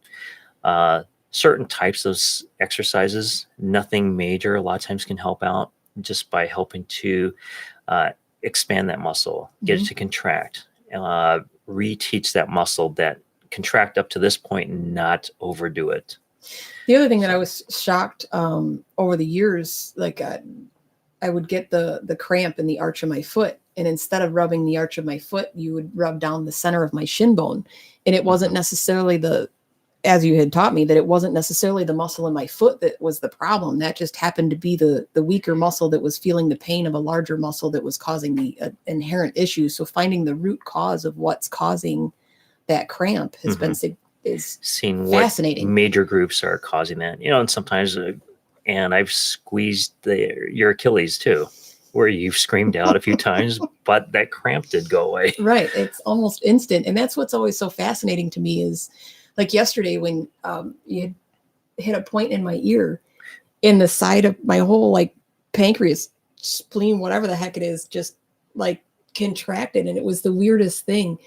Certain types of exercises, nothing major, a lot of times can help out just by helping to expand that muscle, get it to contract, reteach that muscle that contract up to this point and not overdo it. The other thing that I was shocked over the years, like I would get the cramp in the arch of my foot, and instead of rubbing the arch of my foot, you would rub down the center of my shin bone. And it wasn't necessarily as you had taught me, that it wasn't necessarily the muscle in my foot that was the problem. That just happened to be the weaker muscle that was feeling the pain of a larger muscle that was causing the inherent issue. So finding the root cause of what's causing that cramp has been seeing fascinating. What major groups are causing that, and sometimes, and I've squeezed your Achilles too, where you've screamed out a few times, but that cramp did go away. Right. It's almost instant. And that's what's always so fascinating to me is, like yesterday when you had hit a point in my ear, in the side of my whole pancreas, spleen, whatever the heck it is, just contracted. And it was the weirdest thing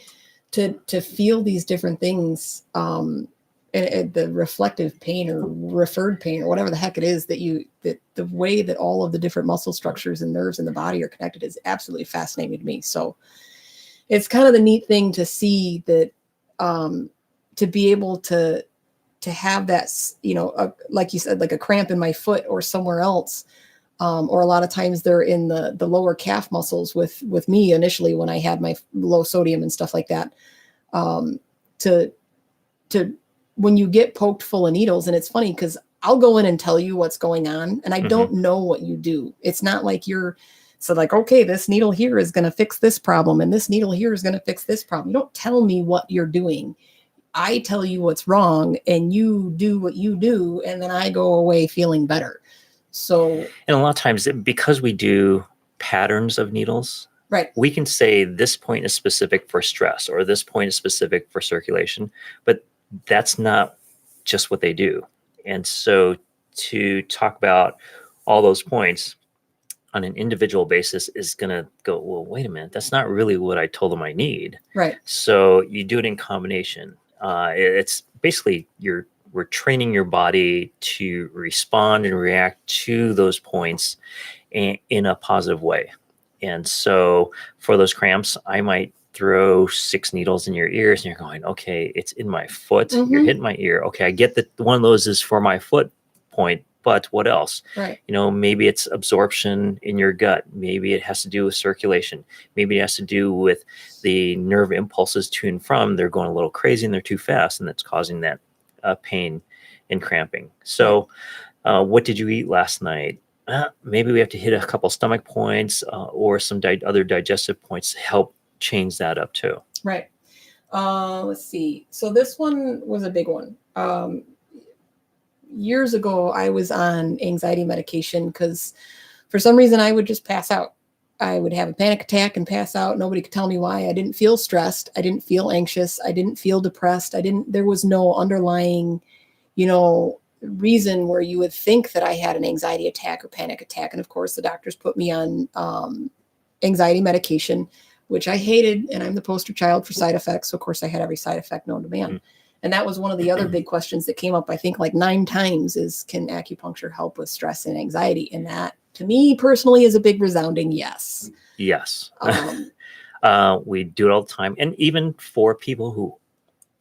to feel these different things, and the reflective pain or referred pain or whatever the heck it is that the way that all of the different muscle structures and nerves in the body are connected is absolutely fascinating to me. So it's kind of the neat thing to see that, to be able to have that, like you said, like a cramp in my foot or somewhere else. Or a lot of times they're in the lower calf muscles with me initially when I had my low sodium and stuff like that. To when you get poked full of needles, and it's funny because I'll go in and tell you what's going on, and I don't know what you do. It's not like okay, this needle here is going to fix this problem, and this needle here is going to fix this problem. You don't tell me what you're doing. I tell you what's wrong, and you do what you do, and then I go away feeling better. So, and a lot of times, because we do patterns of needles, we can say this point is specific for stress, or this point is specific for circulation, but that's not just what they do. And so to talk about all those points on an individual basis is going to go, well, wait a minute, that's not really what I told them I need. Right. So you do it in combination. It's basically you're we're training your body to respond and react to those points in a positive way. And so for those cramps, I might throw 6 needles in your ears and you're going, okay, it's in my foot. You're hitting my ear. Okay, I get that one of those is for my foot point, but what else? Right. Maybe it's absorption in your gut. Maybe it has to do with circulation. Maybe it has to do with the nerve impulses to and from. They're going a little crazy and they're too fast, and that's causing that pain and cramping. So what did you eat last night? Maybe we have to hit a couple stomach points or some other digestive points to help change that up too. Right. Let's see. So this one was a big one. Years ago, I was on anxiety medication because for some reason I would just pass out. I would have a panic attack and pass out. Nobody could tell me why. I didn't feel stressed. I didn't feel anxious. I didn't feel depressed. There was no underlying, reason where you would think that I had an anxiety attack or panic attack. And of course, the doctors put me on anxiety medication, which I hated. And I'm the poster child for side effects. So of course I had every side effect known to man. Mm-hmm. And that was one of the other big questions that came up, I think like 9 times is, can acupuncture help with stress and anxiety? And that to me personally is a big resounding yes. Yes. We do it all the time. And even for people who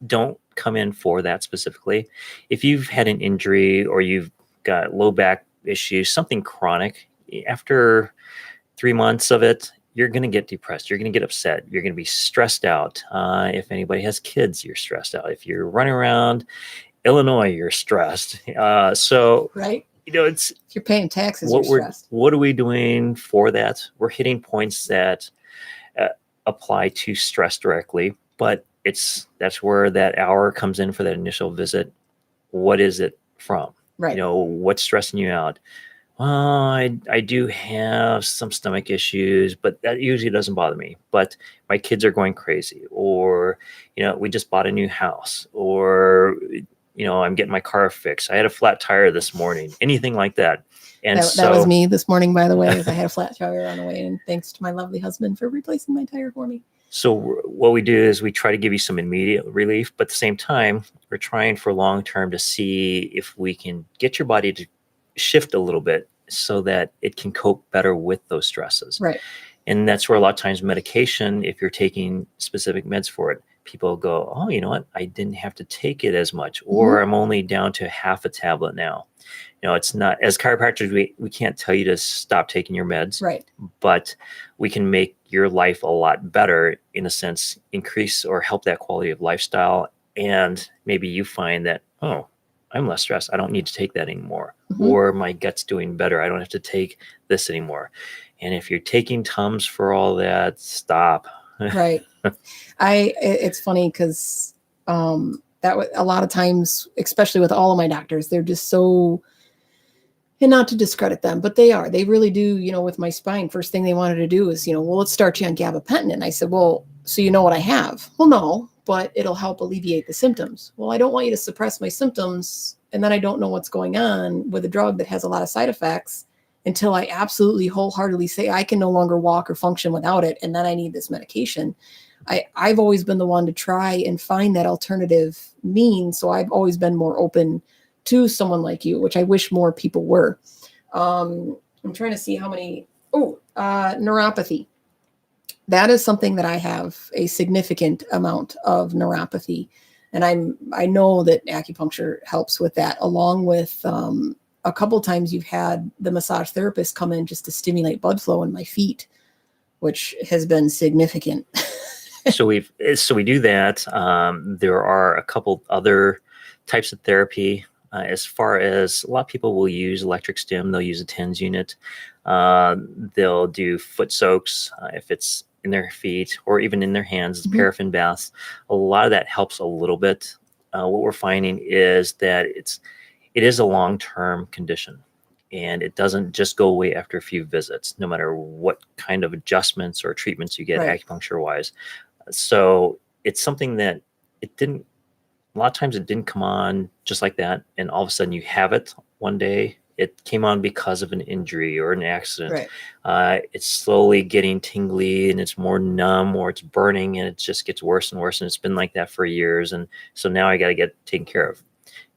don't come in for that specifically, if you've had an injury or you've got low back issues, something chronic, after 3 months of it, you're going to get depressed. You're going to get upset. You're going to be stressed out. If anybody has kids, you're stressed out. If you're running around Illinois, you're stressed. So, right. It's if you're paying taxes, you're stressed. What are we doing for that? We're hitting points that apply to stress directly, but that's where that hour comes in for that initial visit. What is it from? Right. What's stressing you out? I do have some stomach issues, but that usually doesn't bother me. But my kids are going crazy, or, we just bought a new house, or, I'm getting my car fixed. I had a flat tire this morning, anything like that. And that was me this morning, by the way, as I had a flat tire on the way. And thanks to my lovely husband for replacing my tire for me. So what we do is we try to give you some immediate relief, but at the same time, we're trying for long-term to see if we can get your body to shift a little bit so that it can cope better with those stresses. Right. And that's where a lot of times medication, if you're taking specific meds for it, people go, oh, you know what? I didn't have to take it as much, or I'm only down to half a tablet now. It's not, as chiropractors, we can't tell you to stop taking your meds, right? But we can make your life a lot better, in a sense, increase or help that quality of lifestyle. And maybe you find that, oh, I'm less stressed. I don't need to take that anymore. Or my gut's doing better. I don't have to take this anymore. And if you're taking Tums for all that, stop. Right. It's funny because that a lot of times, especially with all of my doctors, they're just so, and not to discredit them, but they really do, with my spine, first thing they wanted to do is, well, let's start you on gabapentin. And I said, well, so you know what I have? Well, no, but it'll help alleviate the symptoms. Well, I don't want you to suppress my symptoms, and then I don't know what's going on with a drug that has a lot of side effects until I absolutely wholeheartedly say I can no longer walk or function without it, and then I need this medication. I've always been the one to try and find that alternative means, so I've always been more open to someone like you, which I wish more people were. I'm trying to see how many. Neuropathy. That is something that I have a significant amount of neuropathy. And I know that acupuncture helps with that, along with a couple times you've had the massage therapist come in just to stimulate blood flow in my feet, which has been significant. So we do that. There are a couple other types of therapy. As far as a lot of people will use electric stim, they'll use a TENS unit. They'll do foot soaks if it's in their feet or even in their hands, paraffin baths. A lot of that helps a little bit. What we're finding is that it is a long-term condition, and it doesn't just go away after a few visits, no matter what kind of adjustments or treatments you get acupuncture-wise. So it's something that a lot of times it didn't come on just like that, and all of a sudden you have it one day. It came on because of an injury or an accident. Right. It's slowly getting tingly, and it's more numb, or it's burning, and it just gets worse and worse. And it's been like that for years. And so now I got to get taken care of.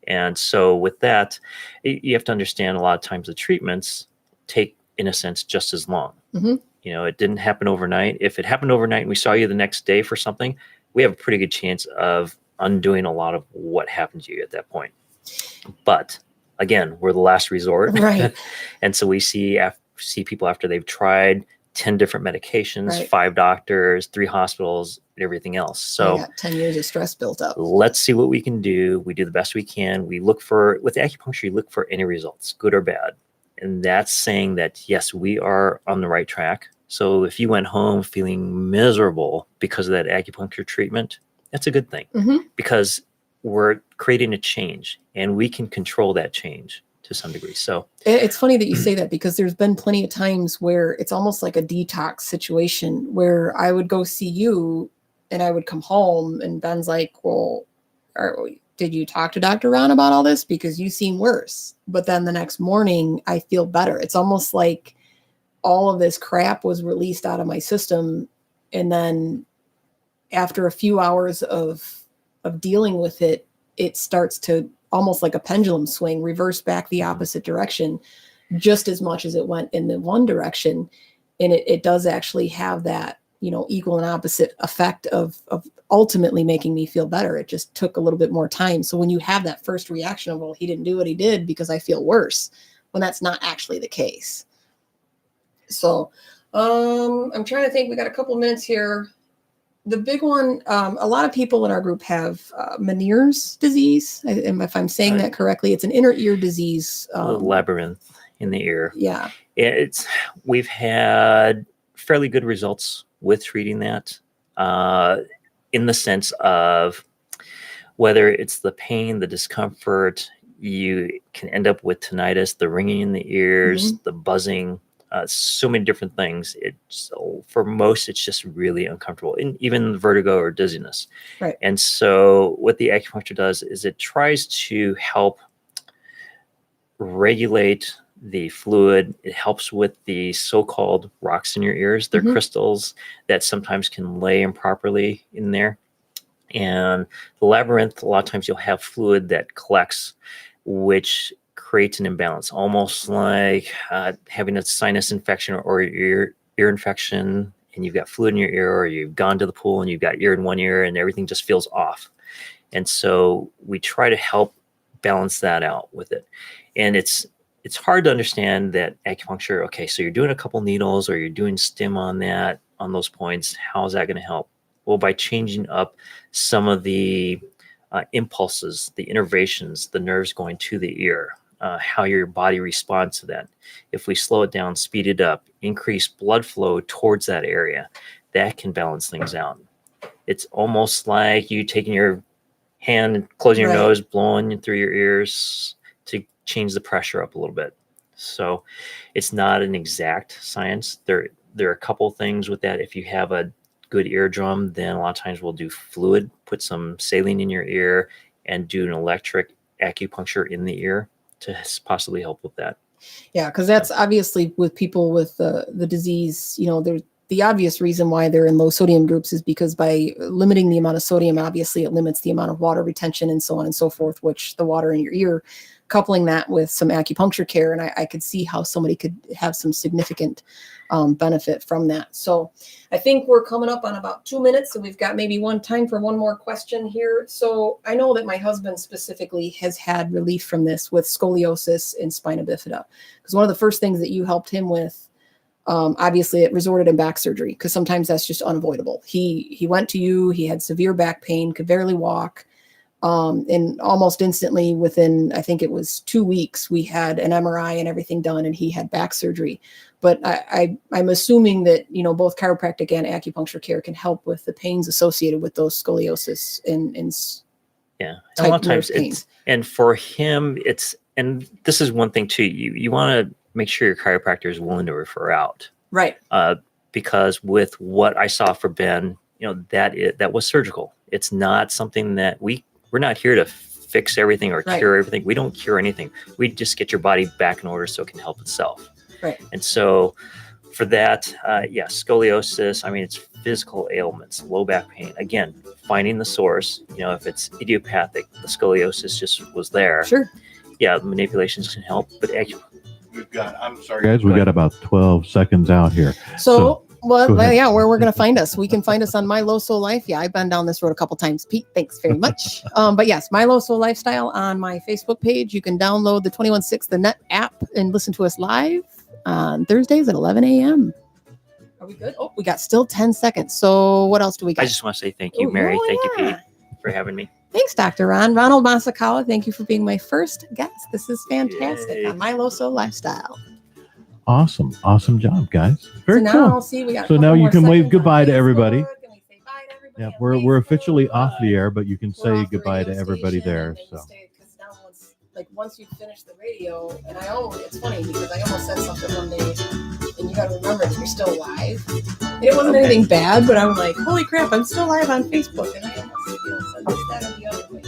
And so with that, you have to understand a lot of times the treatments take, in a sense, just as long. Mm-hmm. You know, it didn't happen overnight. If it happened overnight and we saw you the next day for something, we have a pretty good chance of undoing a lot of what happened to you at that point. But again, we're the last resort. Right. And so we see people after they've tried 10 different medications, Right. 5 doctors, 3 hospitals, and everything else. So I got 10 years of stress built up. let's see what we can do. We do the best we can. We look for, with acupuncture, you look for any results, good or bad. And that's saying that, yes, we are on the right track. So if you went home feeling miserable because of that acupuncture treatment, that's a good thing, Mm-hmm. because we're creating a change and we can control that change to some degree. So It's funny that you say that, because there's been plenty of times where it's almost like a detox situation where I would go see you and I would come home and Ben's like, well, did you talk to Dr. Ron about all this? Because you seem worse. But then the next morning I feel better. It's almost like all of this crap was released out of my system. And then after a few hours of dealing with it, it starts to almost like a pendulum swing, reverse back the opposite direction, just as much as it went in the one direction. And it does actually have that, equal and opposite effect of ultimately making me feel better. It just took a little bit more time. So when you have that first reaction of, well, he didn't do what he did because I feel worse, when that's not actually the case. So I'm trying to think, we got a couple of minutes here. The big one, a lot of people in our group have Meniere's disease. If I'm saying that correctly, it's an inner ear disease. labyrinth in the ear. Yeah. We've had fairly good results with treating that, in the sense of whether it's the pain, the discomfort, you can end up with tinnitus, the ringing in the ears, the buzzing, so many different things. For most, it's just really uncomfortable, and even vertigo or dizziness. Right. And so what the acupuncture does is it tries to help regulate the fluid. It helps with the so-called rocks in your ears. They're crystals that sometimes can lay improperly in there. And the labyrinth, a lot of times you'll have fluid that collects, which creates an imbalance, almost like having a sinus infection or ear infection, and you've got fluid in your ear, or you've gone to the pool and you've got ear in one ear and everything just feels off. And so we try to help balance that out with it. And it's hard to understand that acupuncture, okay, so you're doing a couple needles or you're doing stim on those points. How is that going to help? Well, by changing up some of the impulses, the innervations, the nerves going to the ear, how your body responds to that. If we slow it down, speed it up, increase blood flow towards that area, that can balance things out. It's almost like you taking your hand and closing your nose, blowing through your ears to change the pressure up a little bit. So it's not an exact science. There are a couple things with that. If you have a good eardrum, then a lot of times we'll do fluid, put some saline in your ear and do an electric acupuncture in the ear to possibly help with that. Yeah, because that's obviously with people with the disease, there's the obvious reason why they're in low sodium groups is because by limiting the amount of sodium, obviously it limits the amount of water retention and so on and so forth, which the water in your ear, coupling that with some acupuncture care. And I could see how somebody could have some significant benefit from that. So I think we're coming up on about 2 minutes. So we've got maybe time for one more question here. So I know that my husband specifically has had relief from this with scoliosis and spina bifida, because one of the first things that you helped him with, obviously it resorted in back surgery, because sometimes that's just unavoidable. He went to you, he had severe back pain, could barely walk. And almost instantly within, I think it was 2 weeks, we had an MRI and everything done, and he had back surgery. But I'm assuming that, both chiropractic and acupuncture care can help with the pains associated with those scoliosis and yeah. And a lot of times and for him, and this is one thing too, you want to make sure your chiropractor is willing to refer out. Right. Because with what I saw for Ben, that was surgical. It's not something that we're not here to fix everything or cure everything. We don't cure anything. We just get your body back in order so it can help itself. Right. And so for that, scoliosis. I mean, it's physical ailments, low back pain. Again, finding the source. If it's idiopathic, the scoliosis just was there. Sure. Yeah, manipulations can help, but I'm sorry, guys, we got about 12 seconds out here. So go ahead. where we're going to find us. We can find us on My Low Soul Life. Yeah, I've been down this road a couple times. Pete, thanks very much. But yes, My Low Soul Lifestyle on my Facebook page. You can download the 21/6 The Net app and listen to us live on Thursdays at 11 a.m. Are we good? Oh, we got still 10 seconds. So what else do we got? I just want to say thank you, Mary. Thank you, Pete, for having me. Thanks, Dr. Ron. Ronald Masukawa, thank you for being my first guest. This is fantastic. Yay. On My Low Soul Lifestyle. Awesome job, guys. Very so cool. now, see, we got So now you can wave goodbye to Facebook. everybody. Can we say bye to everybody Yeah, on we're Facebook? officially off the air, but you can We're say off the goodbye to radio everybody station, there. and So because now once you finish the radio, and it's funny because I almost said something one day, and you got to remember that you're still live. And it wasn't anything bad, but I'm like, holy crap, I'm still live on Facebook, and I almost said this, that, or the other way.